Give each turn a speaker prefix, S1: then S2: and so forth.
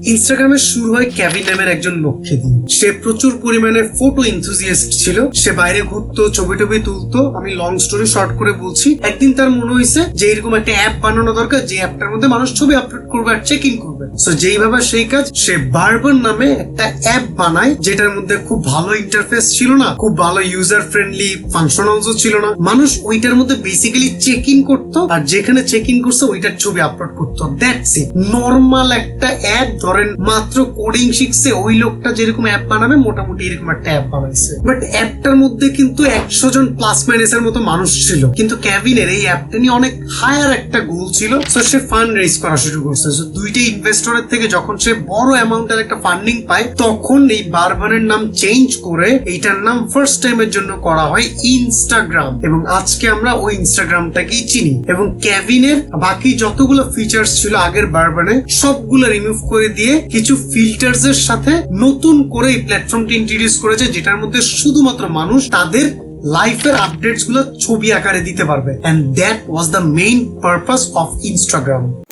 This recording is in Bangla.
S1: ইনস্টাগ্রামের শুরু হয় কেভিন নামের একজন লোককে দিয়ে। সে প্রচুর পরিমাণে ফটো এনথুজিয়াস্ট ছিল। সে বাইরে ঘুরতো, ছবি টবি তুলতো। আমি লং স্টোরি শর্ট করে বলছি, একদিন তার মনে হয়েছে যে এরকম একটা অ্যাপ বানানো দরকার, যে অ্যাপটার মধ্যে মানুষ ছবি আপলোড করবে আর চেক ইন করবে। সো যেইভাবে সেই কাজ, সে বারবার নামে একটা অ্যাপ বানায়, যেটার মধ্যে খুব ভালো ইন্টারফেস ছিল না, খুব ভালো ইউজার ফ্রেন্ডলি ফাংশনালসও ছিল না। মানুষ ওইটার মধ্যে বেসিক্যালি চেক ইন করতো, আর যেখানে চেক ইন করছে ওইটার ছবি আপলোড করতো। That's it. নর্মাল একটা অ্যাপ, ধরেন মাত্র কোডিং শিখছে ওই লোকটা যেরকম অ্যাপ বানাবে মোটামুটি এরকম একটা অ্যাপ বানাইছে। বাট অ্যাপটার মধ্যে কিন্তু 100 জন প্লাস মাইনাসের মতো মানুষ ছিল। কিন্তু কেভিনের এই অ্যাপটা নিয়ে অনেক হায়ার একটা গোল ছিল। সো সে ফান্ড রেজ করা শুরু করছে। সো দুইটা ইনভেস্টরের থেকে যখন সে বড় অ্যামাউন্টের একটা ফান্ডিং পায়, তখন এই বারবানের নাম চেঞ্জ করে এইটার নাম ফার্স্ট টাইমের জন্য করা হয় ইনস্টাগ্রাম। এবং আজকে আমরা ওই ইনস্টাগ্রামটাকেই চিনি। এবং কেভিনের বাকি যতগুলো ফিচার্স ছিল আগের বারবানে, সবগুলো রিমুভ করে দিয়ে কিছু ফিল্টার্স এর সাথে নতুন করে এই প্ল্যাটফর্মটি ইন্ট্রোডিউস করেছে, যেটার মধ্যে শুধুমাত্র মানুষ তাদের লাইফের আপডেটস গুলো ছবি আকারে দিতে পারবে। And that was the main purpose of Instagram.